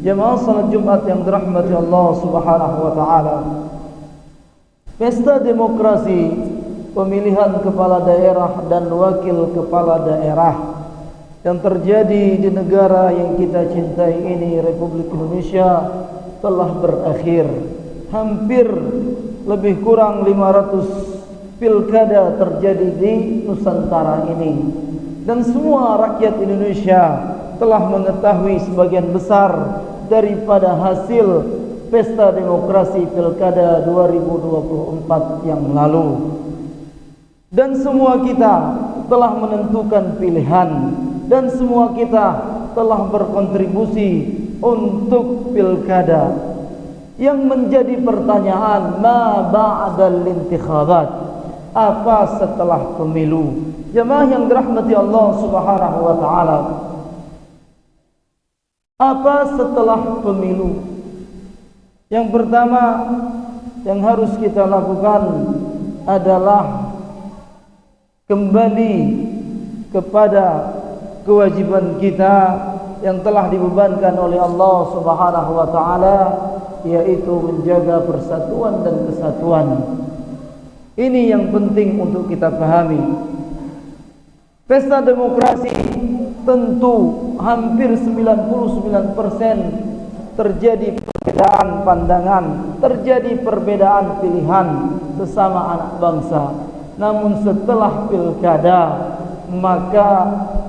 Jemaah salat Jumat yang dirahmati Allah Subhanahu wa taala. Pesta demokrasi, pemilihan kepala daerah dan wakil kepala daerah yang terjadi di negara yang kita cintai ini, Republik Indonesia, telah berakhir. Hampir lebih kurang 500 pilkada terjadi di Nusantara ini, dan semua rakyat Indonesia telah mengetahui sebagian besar daripada hasil pesta demokrasi pilkada 2024 yang lalu. Dan semua kita telah menentukan pilihan, dan semua kita telah berkontribusi untuk pilkada. Yang menjadi pertanyaan, ma ba'dal intikhabat, apa setelah pemilu? Jemaah yang dirahmati Allah Subhanahu wa taala, apa setelah pemilu? Yang pertama yang harus kita lakukan adalah kembali kepada kewajiban kita yang telah dibebankan oleh Allah Subhanahu wa taala, yaitu menjaga persatuan dan kesatuan. Ini yang penting untuk kita pahami. Pesta demokrasi tentu hampir 99% terjadi perbedaan pandangan, terjadi perbedaan pilihan sesama anak bangsa. Namun setelah pilkada, maka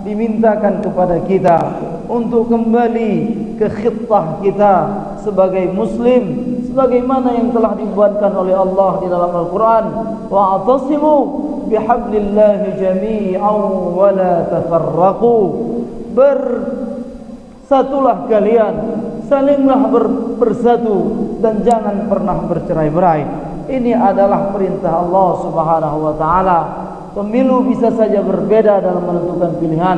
dimintakan kepada kita untuk kembali ke khittah kita sebagai muslim, sebagaimana yang telah dibuatkan oleh Allah di dalam Al-Quran, wa'tasimu bihablillahi jami'an wa la tafarraqu, bersatulah kalian, salinglah bersatu dan jangan pernah bercerai-berai. Ini adalah perintah Allah Subhanahu wa taala. Pemilu bisa saja berbeda dalam menentukan pilihan,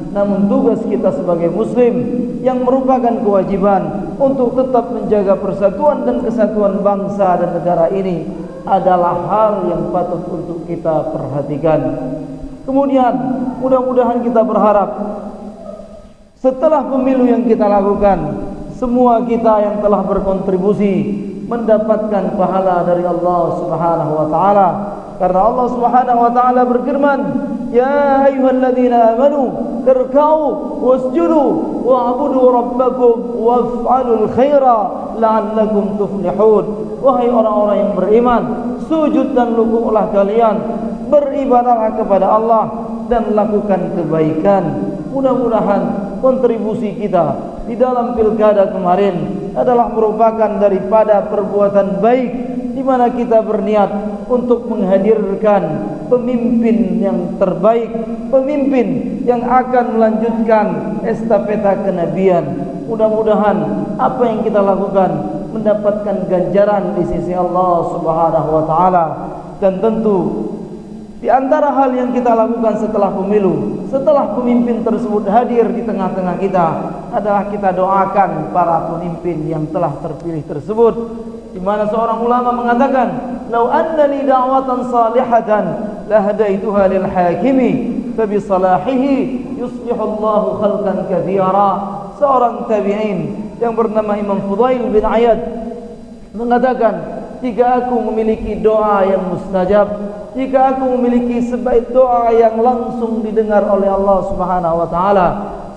namun tugas kita sebagai muslim yang merupakan kewajiban untuk tetap menjaga persatuan dan kesatuan bangsa dan negara ini adalah hal yang patut untuk kita perhatikan. Kemudian mudah-mudahan kita berharap setelah pemilu yang kita lakukan, semua kita yang telah berkontribusi mendapatkan pahala dari Allah Subhanahu wa taala. Karena Allah Subhanahu wa taala berfirman, "Ya ayyuhalladzina amanu irka'u wasjudu wa'budu rabbakum waf'alul khaira la'allakum tuflihun." Wahai orang-orang yang beriman, sujud dan rukuklah kalian, beribadahlah kepada Allah dan lakukan kebaikan. Mudah-mudahan kontribusi kita di dalam pilkada kemarin adalah merupakan daripada perbuatan baik, di mana kita berniat untuk menghadirkan pemimpin yang terbaik, pemimpin yang akan melanjutkan estafeta kenabian. Mudah-mudahan apa yang kita lakukan mendapatkan ganjaran di sisi Allah Subhanahu wa taala. Dan tentu di antara hal yang kita lakukan setelah pemilu, setelah pemimpin tersebut hadir di tengah-tengah kita, adalah kita doakan para pemimpin yang telah terpilih tersebut, di mana seorang ulama mengatakan, "Lau anna li da'watan salihatan lahadaituha lil hakimi fa bi salahihi yuslihu Allahu khalqan katsira." Seorang tabi'in yang bernama Imam Fudail bin Iyad mengatakan, jika aku memiliki doa yang mustajab, jika aku memiliki sebaik doa yang langsung didengar oleh Allah Subhanahu wa taala,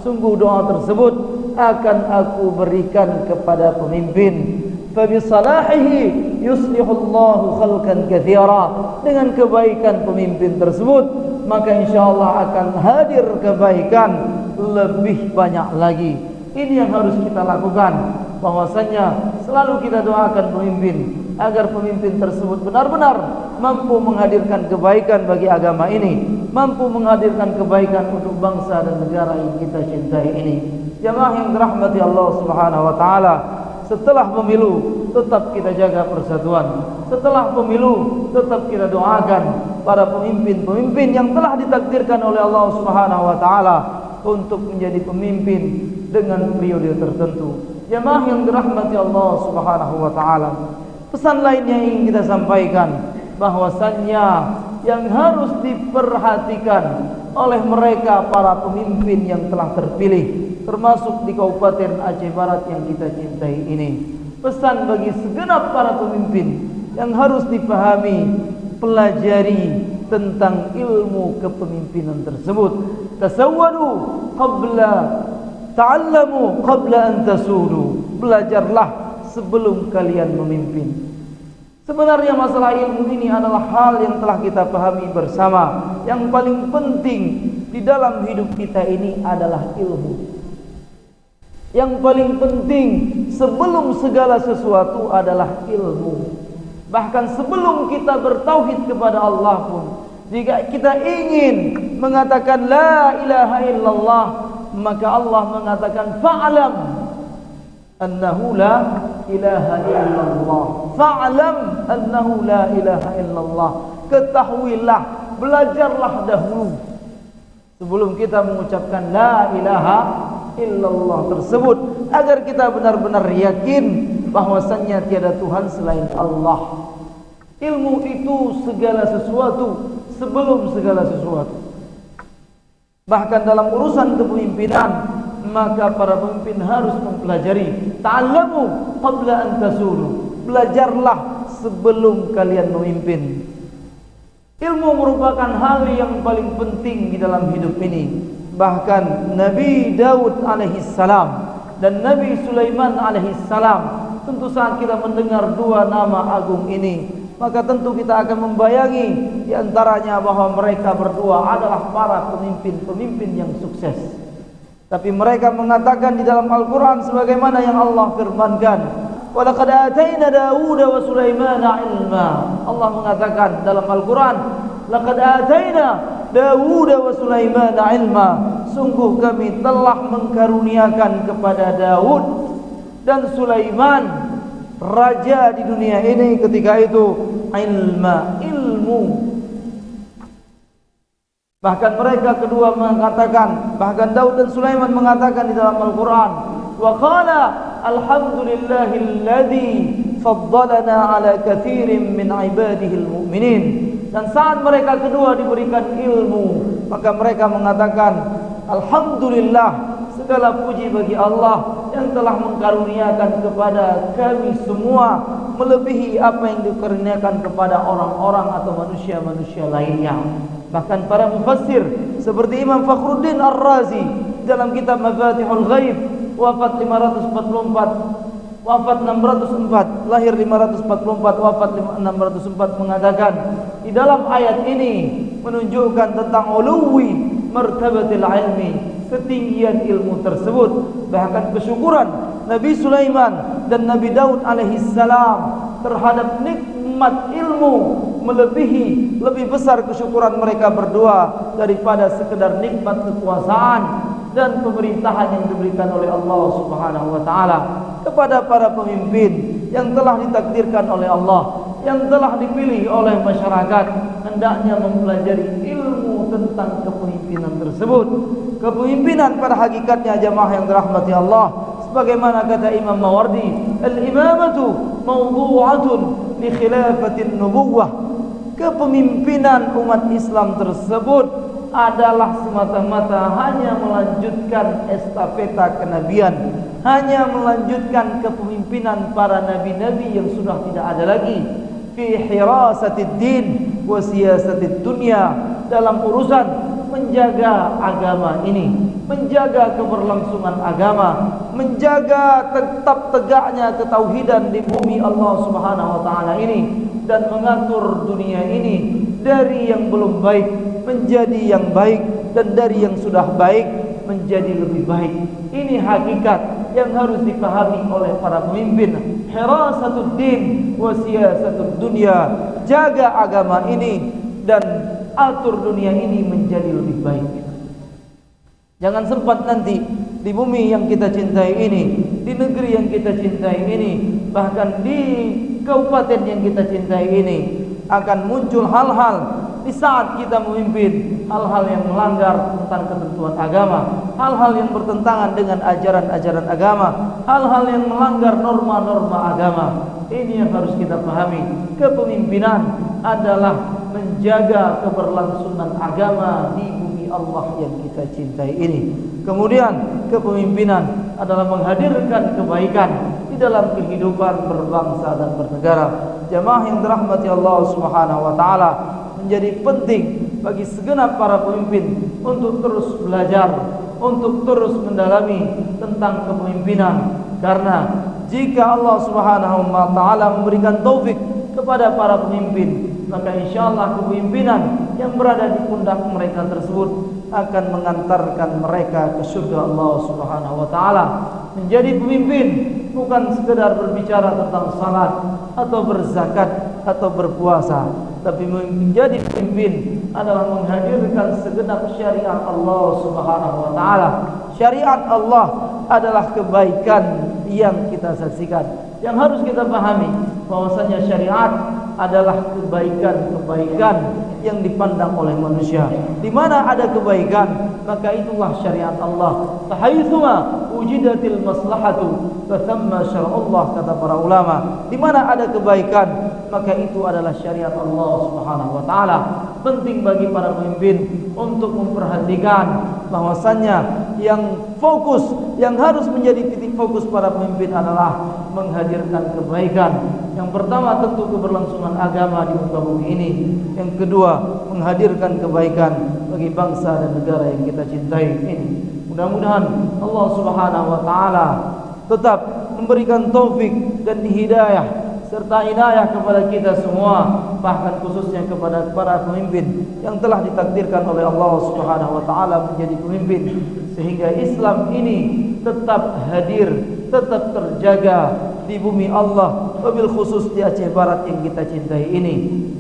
sungguh doa tersebut akan aku berikan kepada pemimpin. Fa bi salahihi yuslihu Allahu khalqan katsira. Dengan kebaikan pemimpin tersebut, maka insyaallah akan hadir kebaikan lebih banyak lagi. Ini yang harus kita lakukan, bahwasanya selalu kita doakan pemimpin agar pemimpin tersebut benar-benar mampu menghadirkan kebaikan bagi agama ini, mampu menghadirkan kebaikan untuk bangsa dan negara yang kita cintai ini. Jamaah yang dirahmati Allah Subhanahu wa taala, setelah pemilu tetap kita jaga persatuan. Setelah pemilu tetap kita doakan para pemimpin-pemimpin yang telah ditakdirkan oleh Allah Subhanahu wa taala untuk menjadi pemimpin dengan periode tertentu. Jamaah yang dirahmati Allah Subhanahu wa taala, pesan lain yang ingin kita sampaikan, bahwasannya yang harus diperhatikan oleh mereka para pemimpin yang telah terpilih, termasuk di Kabupaten Aceh Barat yang kita cintai ini. Pesan bagi segenap para pemimpin yang harus dipahami, pelajari tentang ilmu kepemimpinan tersebut. Tasawwadu qabla ta'allamu qabla an tasudu. Belajarlah sebelum kalian memimpin. Sebenarnya masalah ilmu ini adalah hal yang telah kita pahami bersama. Yang paling penting di dalam hidup kita ini adalah ilmu. Yang paling penting sebelum segala sesuatu adalah ilmu. Bahkan sebelum kita bertauhid kepada Allah pun, jika kita ingin mengatakan la ilaha illallah, maka Allah mengatakan fa'lam annahu la ilaha illallah. Fa'lam annahu la ilaha illallah. Ketahuilah, belajarlah dahulu sebelum kita mengucapkan la ilaha illallah tersebut, agar kita benar-benar yakin bahwasannya tiada Tuhan selain Allah. Ilmu itu segala sesuatu sebelum segala sesuatu. Bahkan dalam urusan kepemimpinan, maka para pemimpin harus mempelajari. Ta'allamu qabla an tasulu. Belajarlah sebelum kalian memimpin. Ilmu merupakan hal yang paling penting di dalam hidup ini. Bahkan Nabi Daud alaihissalam dan Nabi Sulaiman alaihissalam, tentu saat kita mendengar dua nama agung ini, maka tentu kita akan membayangi di antaranya bahwa mereka berdua adalah para pemimpin-pemimpin yang sukses. Tapi mereka mengatakan di dalam Al-Quran sebagaimana yang Allah firmankan, وَلَقَدْ آتَيْنَا دَاوُودَ وَسُلَيْمَانَ عِلْمًا. Allah mengatakan dalam Al-Quran, لَقَدْ آتَيْنَا دَاوُودَ وَسُلَيْمَانَ عِلْمًا. Sungguh kami telah mengkaruniakan kepada Daud dan Sulaiman, raja di dunia ini ketika itu, ilmu. Bahkan mereka kedua mengatakan, bahkan Daud dan Sulaiman mengatakan di dalam Al-Quran, wa qala alhamdulillahilladzi faddalana ala katsirin min ibadihil mu'minin. Dan saat mereka kedua diberikan ilmu, maka mereka mengatakan, alhamdulillah, segala puji bagi Allah yang telah mengkaruniakan kepada kami semua melebihi apa yang dikaruniakan kepada orang-orang atau manusia-manusia lainnya. Bahkan para mufassir seperti Imam Fakhruddin Ar-Razi dalam kitab Mafatihul Ghaib, wafat 544, wafat 604, lahir 544, wafat 604, mengatakan di dalam ayat ini menunjukkan tentang uluwi martabatil ilmi, ketinggian ilmu tersebut. Bahkan kesyukuran Nabi Sulaiman dan Nabi Daud alaihissalam terhadap nikmat ilmu melebihi, lebih besar kesyukuran mereka berdua daripada sekedar nikmat kekuasaan dan pemerintahan yang diberikan oleh Allah Subhanahu wa taala kepada para pemimpin yang telah ditakdirkan oleh Allah, yang telah dipilih oleh masyarakat, hendaknya mempelajari ilmu tentang kepemimpinan tersebut. Kepemimpinan pada hakikatnya jamaah yang dirahmati Allah, sebagaimana kata Imam Mawardi, al-imamatu mawdu'atun li khilafatin nubuwah. Kepemimpinan umat Islam tersebut adalah semata-mata hanya melanjutkan estafeta kenabian, hanya melanjutkan kepemimpinan para nabi-nabi yang sudah tidak ada lagi fi hirasatid din wa siyasatid dunya, dalam urusan menjaga agama ini, menjaga keberlangsungan agama, menjaga tetap tegaknya ketauhidan di bumi Allah Subhanahu wa taala ini, dan mengatur dunia ini dari yang belum baik menjadi yang baik, dan dari yang sudah baik menjadi lebih baik. Ini hakikat yang harus dipahami oleh para pemimpin. Hirasatud din wa siyasatud dunya. Jaga agama ini dan atur dunia ini menjadi lebih baik. Jangan sempat nanti di bumi yang kita cintai ini, di negeri yang kita cintai ini, bahkan di kabupaten yang kita cintai ini, akan muncul hal-hal di saat kita memimpin, hal-hal yang melanggar tentang ketentuan agama, hal-hal yang bertentangan dengan ajaran-ajaran agama, hal-hal yang melanggar norma-norma agama. Ini yang harus kita pahami. Kepemimpinan adalah menjaga keberlangsungan agama di bumi Allah yang kita cintai ini. Kemudian kepemimpinan adalah menghadirkan kebaikan di dalam kehidupan berbangsa dan bernegara. Jamaah yang dirahmati Allah Subhanahu wa taala, menjadi penting bagi segenap para pemimpin untuk terus belajar, untuk terus mendalami tentang kepemimpinan, karena jika Allah Subhanahu wa taala memberikan taufik kepada para pemimpin, maka insyaallah kepemimpinan yang berada di pundak mereka tersebut akan mengantarkan mereka ke surga Allah Subhanahu wa taala. Menjadi pemimpin bukan sekedar berbicara tentang salat atau berzakat atau berpuasa, tapi menjadi pemimpin adalah menghadirkan segenap syariat Allah Subhanahu wa taala. Syariat Allah adalah kebaikan yang kita saksikan. Yang harus kita pahami bahwasanya syariat adalah kebaikan-kebaikan yang dipandang oleh manusia. Di mana ada kebaikan, maka itulah syariat Allah. Fahaitsuma wujidatil maslahatu fathamma syar'ullah, kata para ulama. Di mana ada kebaikan, maka itu adalah syariat Allah Subhanahu wa taala. Penting bagi para pemimpin untuk memperhatikan bahwasanya yang fokus, yang harus menjadi titik fokus para pemimpin adalah menghadirkan kebaikan. Yang pertama tentu keberlangsungan agama di muka bumi ini. Yang kedua menghadirkan kebaikan bagi bangsa dan negara yang kita cintai ini. Mudah-mudahan Allah Subhanahu wa taala tetap memberikan taufik dan hidayah serta inayah kepada kita semua, bahkan khususnya kepada para pemimpin yang telah ditakdirkan oleh Allah Subhanahu wa taala menjadi pemimpin, sehingga Islam ini tetap hadir, tetap terjaga di bumi Allah, wabil khusus di Aceh Barat yang kita cintai ini.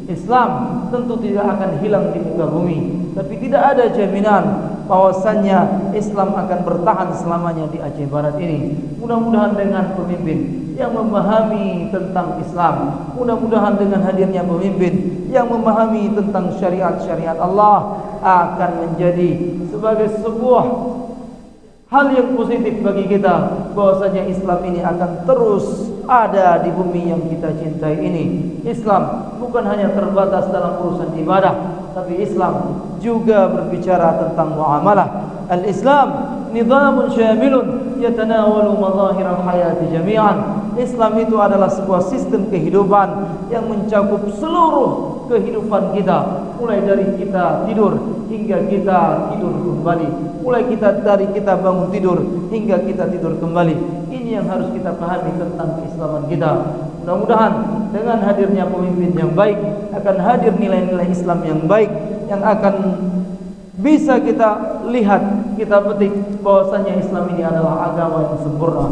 Islam tentu tidak akan hilang di muka bumi, tapi tidak ada jaminan bahwasannya Islam akan bertahan selamanya di Aceh Barat ini. Mudah-mudahan dengan pemimpin yang memahami tentang Islam, mudah-mudahan dengan hadirnya pemimpin yang memahami tentang syariat-syariat Allah, akan menjadi sebagai sebuah hal yang positif bagi kita, bahwasanya Islam ini akan terus ada di bumi yang kita cintai ini. Islam bukan hanya terbatas dalam urusan ibadah, tapi Islam juga berbicara tentang muamalah. Al-Islam nizamun syamilun yatanawalu mazahir al-hayati jami'an. Islam itu adalah sebuah sistem kehidupan yang mencakup seluruh kehidupan kita, mulai dari kita tidur hingga kita tidur kembali, mulai dari kita bangun tidur hingga kita tidur kembali. Ini yang harus kita pahami tentang keislaman kita. Mudah-mudahan dengan hadirnya pemimpin yang baik akan hadir nilai-nilai Islam yang baik, yang akan bisa kita lihat, kita petik bahwasanya Islam ini adalah agama yang sempurna.